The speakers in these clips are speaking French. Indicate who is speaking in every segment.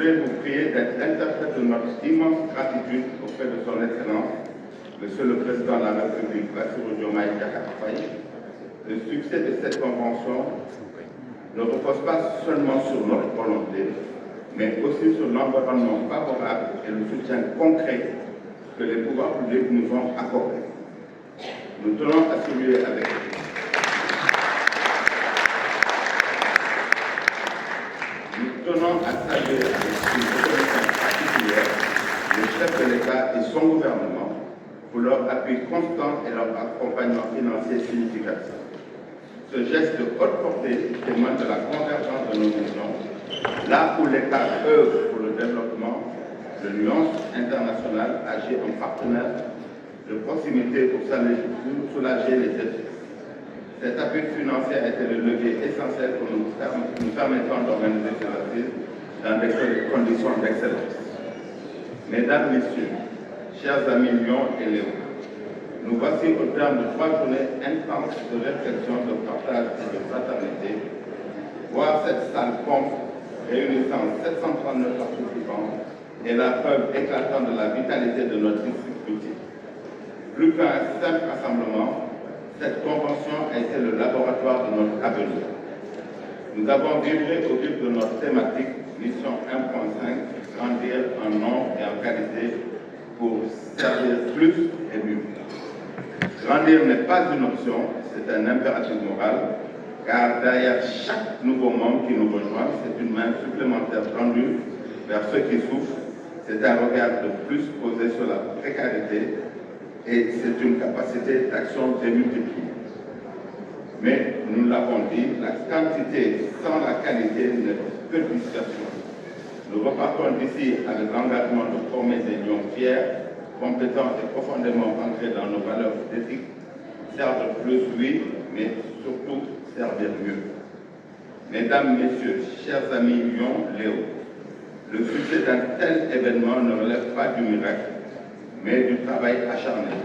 Speaker 1: voudrais vous prier d'être l'interprète de notre immense gratitude auprès de son Excellence, Monsieur le Président de la République, Bassirou Diomaye Diakhar Faye. Le succès de cette convention ne repose pas seulement sur notre volonté, mais aussi sur l'environnement favorable et le soutien concret que les pouvoirs publics nous ont accordé. Nous tenons à saluer avec une reconnaissance particulière le chef de l'État et son gouvernement pour leur appui constant et leur accompagnement financier significatif. Ce geste de haute portée témoigne de la convergence de nos visions, là où l'État œuvre pour le développement de l'Alliance internationale agit en partenaire de proximité pour soulager les défis. Cet appui financier a été le levier essentiel pour nous permettant d'organiser ces assises dans des conditions d'excellence. Mesdames, Messieurs, chers amis Lyon et Léo, nous voici au terme de 3 journées intenses de réflexion, de partage et de fraternité. Voir cette salle pompe réunissant 739 participants est la preuve éclatante de la vitalité de notre district politique. Plus qu'un simple rassemblement, cette convention a été le laboratoire de notre avenir. Nous avons vibré au fil de notre thématique Mission 1.5, grandir en nombre et en qualité pour servir plus et mieux. Grandir n'est pas une option, c'est un impératif moral, car derrière chaque nouveau membre qui nous rejoint, c'est une main supplémentaire tendue vers ceux qui souffrent, c'est un regard de plus posé sur la précarité et c'est une capacité d'action démultipliée. Mais nous l'avons dit, la quantité sans la qualité n'est que dispersion. Nous repartons d'ici avec l'engagement de former des lions fiers, compétents et profondément ancrés dans nos valeurs éthiques, servir plus, oui, mais surtout servir mieux. Mesdames, Messieurs, chers amis Lyon, Léo, le succès d'un tel événement ne relève pas du miracle, mais du travail acharné.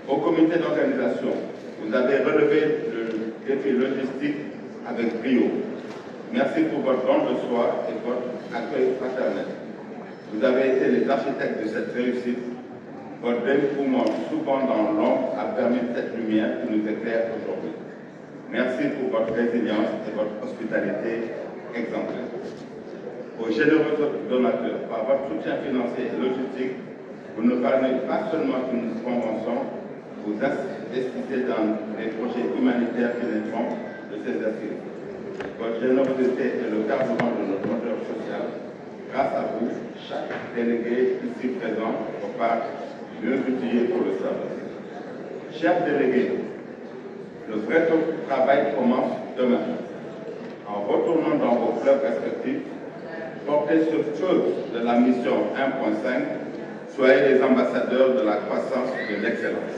Speaker 1: Au comité d'organisation, vous avez relevé le défi logistique avec brio. Merci pour votre don de soi et votre accueil fraternel. Vous avez été les architectes de cette réussite. Votre dévouement, souvent dans l'ombre, a permis cette lumière qui nous éclaire aujourd'hui. Merci pour votre résilience et votre hospitalité exemplaire. Aux généreux donateurs, par votre soutien financier et logistique, vous ne parlez pas seulement d'une convention, vous investissez dans les projets humanitaires qui naîtront de ces assises. Votre générosité est le carburant de notre moteur social. Grâce à vous, chaque délégué ici présent repart mieux outillé pour le service. Chers délégués, le vrai travail commence demain. En retournant dans vos clubs respectifs, portez ce feu de la mission 1.5, soyez les ambassadeurs de la croissance et de l'excellence.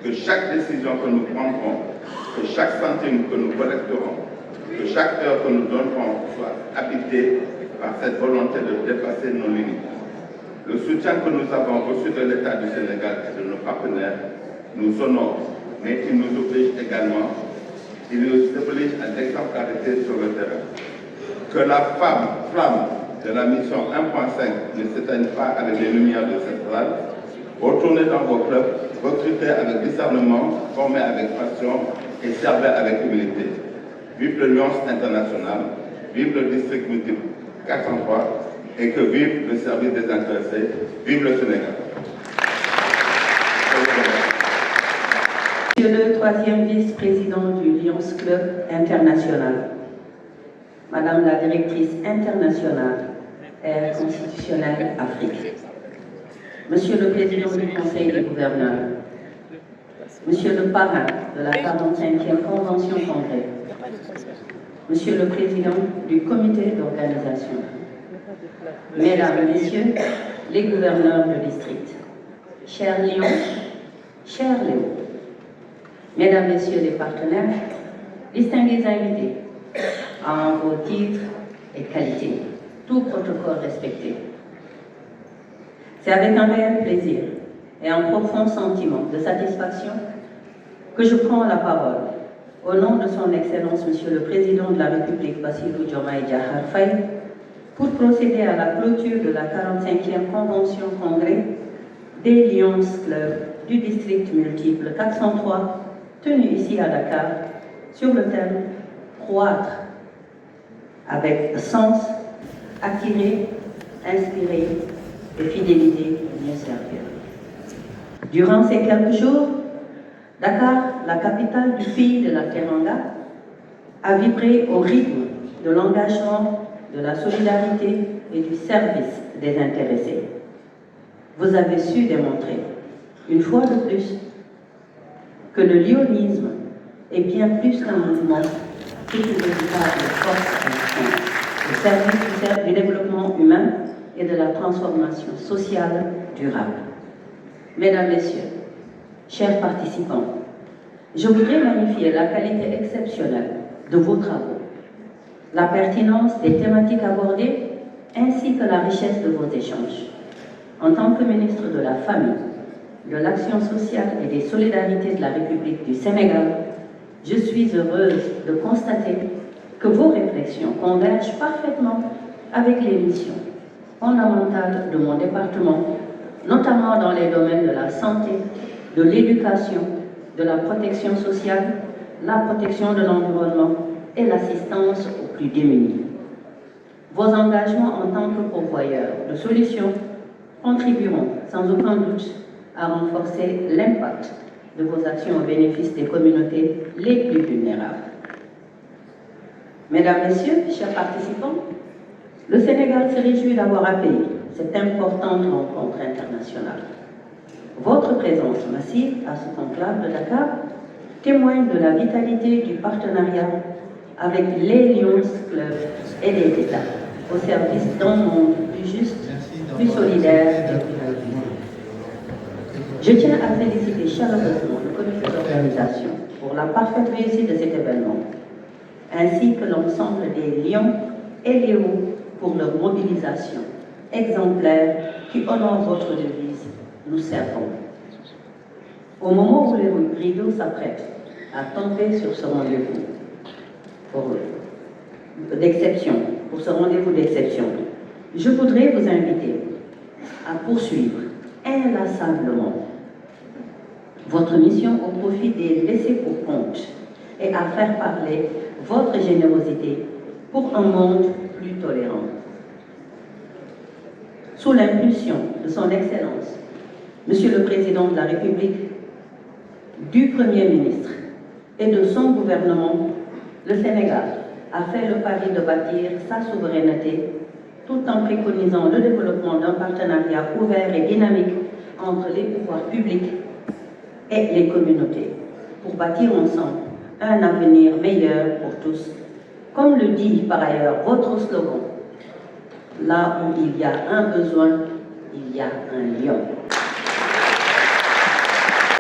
Speaker 1: Que chaque décision que nous prendrons, que chaque centime que nous collecterons, que chaque heure que nous donnerons soit habitée par cette volonté de dépasser nos limites. Le soutien que nous avons reçu de l'État du Sénégal et de nos partenaires nous honore, mais il nous oblige également, il nous oblige à l'exemplarité sur le terrain. Que la flamme de la mission 1.5 ne s'éteigne pas avec les lumières de cette salle. Retournez dans vos clubs, recrutez avec discernement, formez avec passion et servez avec humilité. Vive l'Alliance internationale, vive le district multiple 403 et que vive le service des intéressés, vive le Sénégal.
Speaker 2: Monsieur le troisième vice-président du Lions Club International, Madame la directrice internationale Air Constitutionnelle Afrique, Monsieur le président du Conseil des gouverneurs, Monsieur le parrain de la 45e Convention Congrès, Monsieur le président du comité d'organisation, Mesdames, Messieurs, les gouverneurs de district, chers Lyon, chers Léo, Mesdames, Messieurs les partenaires, distingués invités, en vos titres et qualités, tout protocole respecté. C'est avec un réel plaisir et un profond sentiment de satisfaction que je prends la parole au nom de son Excellence Monsieur le Président de la République Bassirou Diomaye Diakhar Faye pour procéder à la clôture de la 45e Convention Congrès des Lions Club du district multiple 403, tenue ici à Dakar, sur le thème « Croître avec sens, attirer, inspirer et fidéliser et mieux servir ». Durant ces quelques jours, Dakar, la capitale du pays de la Teranga, a vibré au rythme de l'engagement, de la solidarité et du service des intéressés. Vous avez su démontrer, une fois de plus, que le lionisme est bien plus qu'un mouvement, c'est une véritable force au service du développement humain et de la transformation sociale durable. Mesdames, Messieurs, chers participants, je voudrais magnifier la qualité exceptionnelle de vos travaux, la pertinence des thématiques abordées, ainsi que la richesse de vos échanges. En tant que ministre de la Famille, de l'Action sociale et des solidarités de la République du Sénégal, je suis heureuse de constater que vos réflexions convergent parfaitement avec les missions fondamentales de mon département, notamment dans les domaines de la santé, de l'éducation, de la protection sociale, la protection de l'environnement et l'assistance aux plus démunis. Vos engagements en tant que pourvoyeurs de solutions contribueront sans aucun doute à renforcer l'impact de vos actions au bénéfice des communautés les plus vulnérables. Mesdames, Messieurs, chers participants, le Sénégal se réjouit d'avoir accueilli cette importante rencontre internationale. Votre présence massive à ce conclave de Dakar témoigne de la vitalité du partenariat avec les Lions Club et les États au service d'un monde plus juste, plus solidaire et plus inclusif. Je tiens à féliciter chaleureusement le comité d'organisation pour la parfaite réussite de cet événement, ainsi que l'ensemble des Lions et Léos pour leur mobilisation exemplaire qui honore votre devise « Nous servons ». Au moment où les rideaux s'apprêtent à tomber sur ce rendez-vous d'exception, je voudrais vous inviter à poursuivre inlassablement votre mission au profit des laissés-pour-compte et à faire parler votre générosité pour un monde plus tolérant. Sous l'impulsion de son Excellence, Monsieur le Président de la République, du Premier ministre et de son gouvernement, le Sénégal a fait le pari de bâtir sa souveraineté tout en préconisant le développement d'un partenariat ouvert et dynamique entre les pouvoirs publics et les communautés pour bâtir ensemble un avenir meilleur pour tous. Comme le dit par ailleurs votre slogan, là où il y a un besoin, il y a un lion.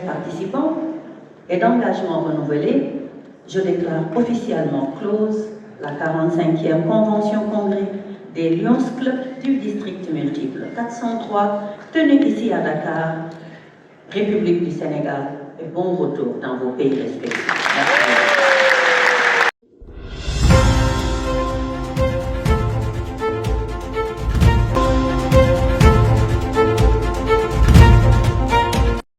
Speaker 2: Participants et d'engagement renouvelé, je déclare officiellement close la 45e Convention Congrès des Lions Club du district multiple 403, tenue ici à Dakar, République du Sénégal, et bon retour dans vos pays respectifs.